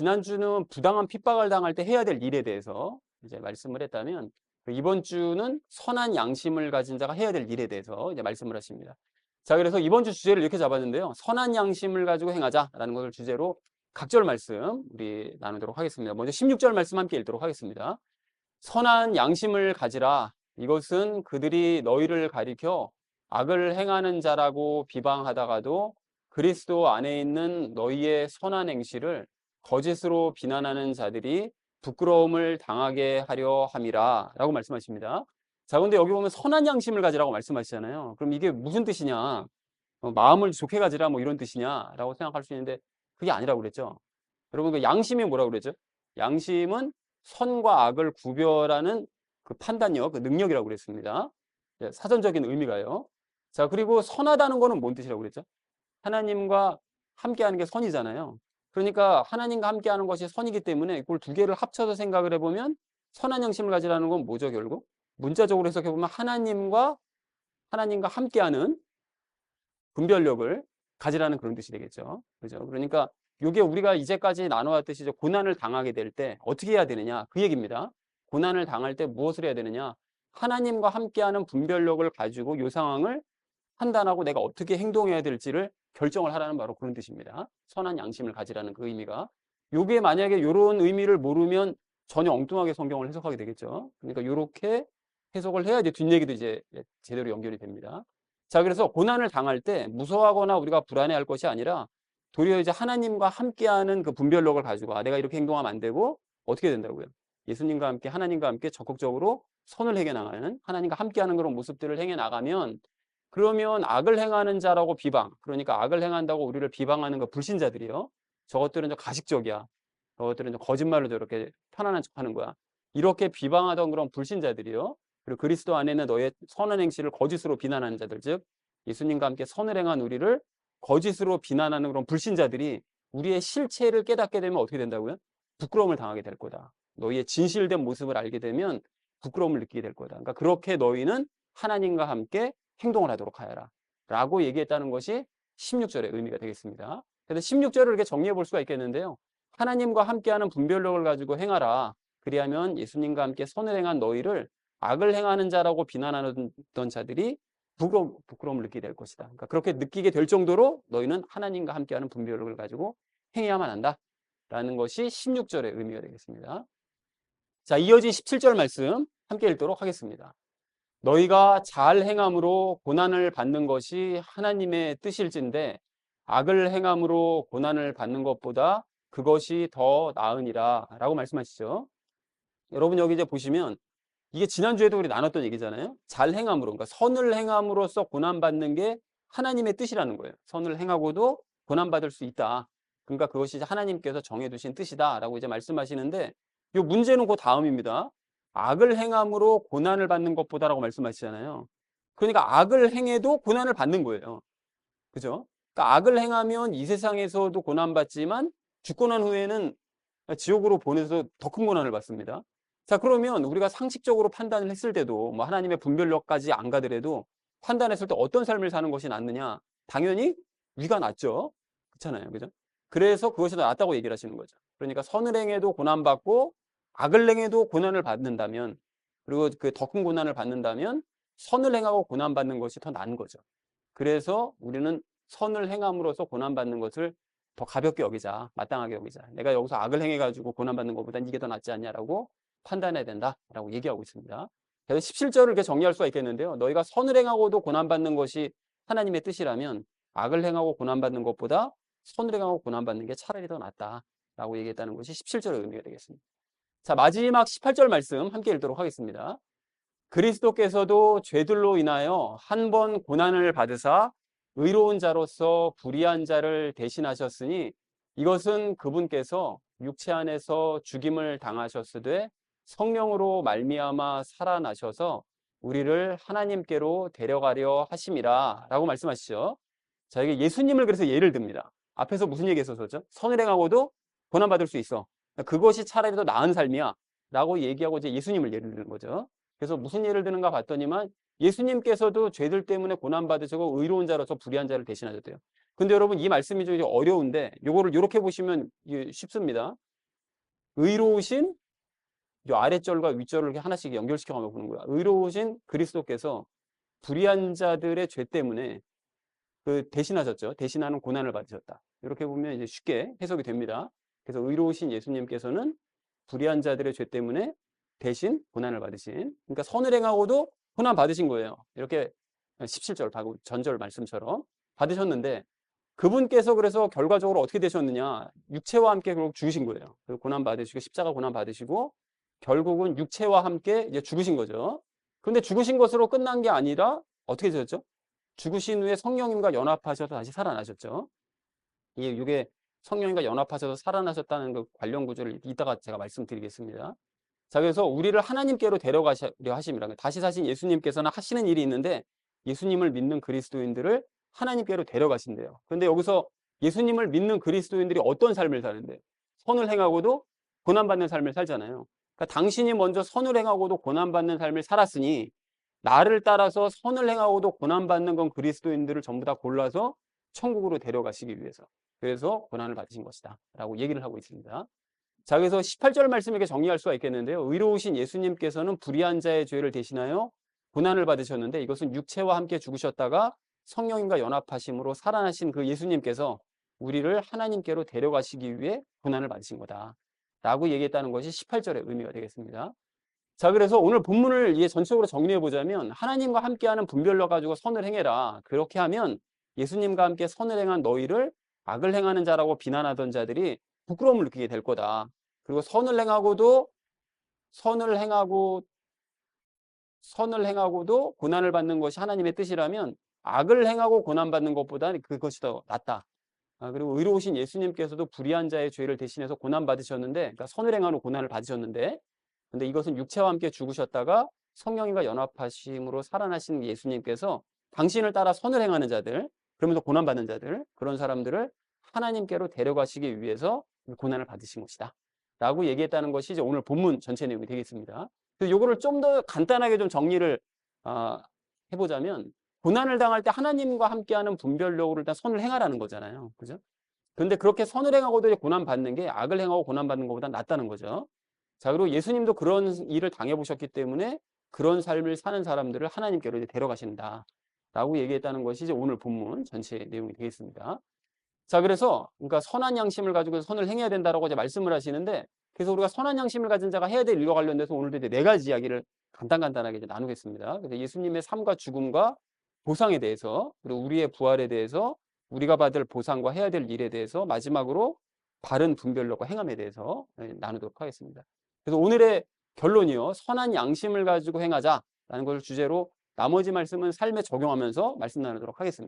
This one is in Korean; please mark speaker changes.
Speaker 1: 지난주는 부당한 핍박을 당할 때 해야 될 일에 대해서 이제 말씀을 했다면, 이번 주는 선한 양심을 가진 자가 해야 될 일에 대해서 이제 말씀을 하십니다. 자, 그래서 이번 주 주제를 이렇게 잡았는데요. 선한 양심을 가지고 행하자라는 것을 주제로 각절 말씀 우리 나누도록 하겠습니다. 먼저 16절 말씀 함께 읽도록 하겠습니다. 선한 양심을 가지라. 이것은 그들이 너희를 가리켜 악을 행하는 자라고 비방하다가도 그리스도 안에 있는 너희의 선한 행실을 거짓으로 비난하는 자들이 부끄러움을 당하게 하려 함이라 라고 말씀하십니다. 자, 근데 여기 보면 선한 양심을 가지라고 말씀하시잖아요. 그럼 이게 무슨 뜻이냐? 마음을 좋게 가지라 뭐 이런 뜻이냐라고 생각할 수 있는데 그게 아니라고 그랬죠. 여러분, 그 양심이 뭐라고 그랬죠? 양심은 선과 악을 구별하는 그 판단력, 그 능력이라고 그랬습니다. 사전적인 의미가요. 자, 그리고 선하다는 거는 뭔 뜻이라고 그랬죠? 하나님과 함께하는 게 선이잖아요. 그러니까 하나님과 함께하는 것이 선이기 때문에 이걸 두 개를 합쳐서 생각을 해보면 선한 양심을 가지라는 건 뭐죠, 결국? 문자적으로 해석해보면 하나님과 함께하는 분별력을 가지라는 그런 뜻이 되겠죠. 그죠? 그러니까 이게 우리가 이제까지 나눠왔듯이 고난을 당하게 될 때 어떻게 해야 되느냐, 그 얘기입니다. 고난을 당할 때 무엇을 해야 되느냐? 하나님과 함께하는 분별력을 가지고 이 상황을 판단하고 내가 어떻게 행동해야 될지를 결정을 하라는 바로 그런 뜻입니다. 선한 양심을 가지라는 그 의미가. 요게 만약에 이런 의미를 모르면 전혀 엉뚱하게 성경을 해석하게 되겠죠. 그러니까 이렇게 해석을 해야지 뒷얘기도 이제 제대로 연결이 됩니다. 자, 그래서 고난을 당할 때 무서워하거나 우리가 불안해할 것이 아니라 도리어 이제 하나님과 함께하는 그 분별력을 가지고 내가 이렇게 행동하면 안 되고 어떻게 된다고요? 예수님과 함께 하나님과 함께 적극적으로 선을 행해 나가는 하나님과 함께하는 그런 모습들을 행해 나가면 그러면 악을 행하는 자라고 비방, 그러니까 악을 행한다고 우리를 비방하는 그 불신자들이요. 저것들은 좀 가식적이야. 저것들은 좀 거짓말로 저렇게 편안한 척하는 거야. 이렇게 비방하던 그런 불신자들이요. 그리고 그리스도 안에 있는 너의 선한 행실을 거짓으로 비난하는 자들, 즉 예수님과 함께 선을 행한 우리를 거짓으로 비난하는 그런 불신자들이 우리의 실체를 깨닫게 되면 어떻게 된다고요? 부끄러움을 당하게 될 거다. 너희의 진실된 모습을 알게 되면 부끄러움을 느끼게 될 거다. 그러니까 그렇게 너희는 하나님과 함께 행동을 하도록 하여라 라고 얘기했다는 것이 16절의 의미가 되겠습니다. 그래서 16절을 이렇게 정리해 볼 수가 있겠는데요. 하나님과 함께하는 분별력을 가지고 행하라. 그리하면 예수님과 함께 선을 행한 너희를 악을 행하는 자라고 비난하던 자들이 부끄러움을 느끼게 될 것이다. 그러니까 그렇게 느끼게 될 정도로 너희는 하나님과 함께하는 분별력을 가지고 행해야만 한다 라는 것이 16절의 의미가 되겠습니다. 자, 이어진 17절 말씀 함께 읽도록 하겠습니다. 너희가 잘 행함으로 고난을 받는 것이 하나님의 뜻일진데 악을 행함으로 고난을 받는 것보다 그것이 더 나으니라 라고 말씀하시죠. 여러분, 여기 이제 보시면 이게 지난주에도 우리 나눴던 얘기잖아요. 잘 행함으로, 그러니까 선을 행함으로써 고난받는 게 하나님의 뜻이라는 거예요. 선을 행하고도 고난받을 수 있다. 그러니까 그것이 이제 하나님께서 정해두신 뜻이다 라고 이제 말씀하시는데 이 문제는 그 다음입니다. 악을 행함으로 고난을 받는 것보다라고 말씀하시잖아요. 그러니까 악을 행해도 고난을 받는 거예요. 그죠? 그러니까 악을 행하면 이 세상에서도 고난받지만 죽고 난 후에는 지옥으로 보내서 더 큰 고난을 받습니다. 자, 그러면 우리가 상식적으로 판단을 했을 때도 뭐 하나님의 분별력까지 안 가더라도 판단했을 때 어떤 삶을 사는 것이 낫느냐? 당연히 위가 낫죠. 그렇잖아요. 그죠? 그래서 그것이 더 낫다고 얘기를 하시는 거죠. 그러니까 선을 행해도 고난받고 악을 행해도 고난을 받는다면 그리고 그 더 큰 고난을 받는다면 선을 행하고 고난받는 것이 더 나은 거죠. 그래서 우리는 선을 행함으로써 고난받는 것을 더 가볍게 여기자, 마땅하게 여기자. 내가 여기서 악을 행해가지고 고난받는 것보단 이게 더 낫지 않냐라고 판단해야 된다라고 얘기하고 있습니다. 그래서 17절을 이렇게 정리할 수가 있겠는데요. 너희가 선을 행하고도 고난받는 것이 하나님의 뜻이라면 악을 행하고 고난받는 것보다 선을 행하고 고난받는 게 차라리 더 낫다라고 얘기했다는 것이 17절의 의미가 되겠습니다. 자, 마지막 18절 말씀 함께 읽도록 하겠습니다. 그리스도께서도 죄들로 인하여 한 번 고난을 받으사 의로운 자로서 불의한 자를 대신하셨으니 이것은 그분께서 육체 안에서 죽임을 당하셨으되 성령으로 말미암아 살아나셔서 우리를 하나님께로 데려가려 하심이라 라고 말씀하시죠. 자, 이게 예수님을 그래서 예를 듭니다. 앞에서 무슨 얘기 했었죠? 선을 행하고도 고난받을 수 있어. 그것이 차라리 더 나은 삶이야 라고 얘기하고 이제 예수님을 예를 드는 거죠. 그래서 무슨 예를 드는가 봤더니만 예수님께서도 죄들 때문에 고난받으시고 의로운 자로서 불의한 자를 대신하셨대요. 근데 여러분, 이 말씀이 좀 어려운데 요거를 이렇게 보시면 쉽습니다. 의로우신 요 아랫절과 윗절을 이렇게 하나씩 연결시켜 가며 보는 거야. 의로우신 그리스도께서 불의한 자들의 죄 때문에 대신하셨죠. 대신하는 고난을 받으셨다. 이렇게 보면 이제 쉽게 해석이 됩니다. 그래서 의로우신 예수님께서는 불의한 자들의 죄 때문에 대신 고난을 받으신, 그러니까 선을 행하고도 고난 받으신 거예요. 이렇게 17절 전절 말씀처럼 받으셨는데, 그분께서 그래서 결과적으로 어떻게 되셨느냐? 육체와 함께 결국 죽으신 거예요. 고난 받으시고 십자가 고난 받으시고 결국은 육체와 함께 이제 죽으신 거죠. 근데 죽으신 것으로 끝난 게 아니라 어떻게 되셨죠? 죽으신 후에 성령님과 연합하셔서 다시 살아나셨죠. 이게 성령님과 연합하셔서 살아나셨다는 그 관련 구절을 이따가 제가 말씀드리겠습니다. 자, 그래서 우리를 하나님께로 데려가시려 하심이라. 다시 사신 예수님께서는 하시는 일이 있는데 예수님을 믿는 그리스도인들을 하나님께로 데려가신대요. 근데 여기서 예수님을 믿는 그리스도인들이 어떤 삶을 사는데? 선을 행하고도 고난받는 삶을 살잖아요. 그러니까 당신이 먼저 선을 행하고도 고난받는 삶을 살았으니 나를 따라서 선을 행하고도 고난받는 건 그리스도인들을 전부 다 골라서 천국으로 데려가시기 위해서, 그래서 고난을 받으신 것이다 라고 얘기를 하고 있습니다. 자, 그래서 18절 말씀 이렇게 정리할 수가 있겠는데요. 의로우신 예수님께서는 불의한 자의 죄를 대신하여 고난을 받으셨는데 이것은 육체와 함께 죽으셨다가 성령님과 연합하심으로 살아나신 그 예수님께서 우리를 하나님께로 데려가시기 위해 고난을 받으신 거다 라고 얘기했다는 것이 18절의 의미가 되겠습니다. 자, 그래서 오늘 본문을 이게 전체적으로 정리해 보자면 하나님과 함께하는 분별로 가지고 선을 행해라. 그렇게 하면 예수님과 함께 선을 행한 너희를 악을 행하는 자라고 비난하던 자들이 부끄러움을 느끼게 될 거다. 그리고 선을 행하고도 고난을 받는 것이 하나님의 뜻이라면 악을 행하고 고난받는 것보다 그것이 더 낫다. 그리고 의로우신 예수님께서도 불의한 자의 죄를 대신해서 고난받으셨는데, 그러니까 선을 행하는 고난을 받으셨는데, 근데 이것은 육체와 함께 죽으셨다가 성령님과 연합하심으로 살아나신 예수님께서 당신을 따라 선을 행하는 자들, 그러면서 고난받는 자들, 그런 사람들을 하나님께로 데려가시기 위해서 고난을 받으신 것이다 라고 얘기했다는 것이 이제 오늘 본문 전체 내용이 되겠습니다. 그래서 이거를 좀 더 간단하게 좀 정리를 해보자면, 고난을 당할 때 하나님과 함께하는 분별력으로 일단 선을 행하라는 거잖아요. 그죠? 근데 그렇게 선을 행하고도 고난 받는 게 악을 행하고 고난 받는 것보다 낫다는 거죠. 자, 그리고 예수님도 그런 일을 당해보셨기 때문에 그런 삶을 사는 사람들을 하나님께로 이제 데려가신다 라고 얘기했다는 것이 이제 오늘 본문 전체 내용이 되겠습니다. 자, 그래서 그러니까 선한 양심을 가지고 선을 행해야 된다라고 이제 말씀을 하시는데, 그래서 우리가 선한 양심을 가진 자가 해야 될 일과 관련돼서 오늘도 이제 4가지 이야기를 간단하게 이제 나누겠습니다. 그래서 예수님의 삶과 죽음과 보상에 대해서, 그리고 우리의 부활에 대해서, 우리가 받을 보상과 해야 될 일에 대해서, 마지막으로 바른 분별력과 행함에 대해서 나누도록 하겠습니다. 그래서 오늘의 결론이요, 선한 양심을 가지고 행하자라는 것을 주제로 나머지 말씀은 삶에 적용하면서 말씀 나누도록 하겠습니다.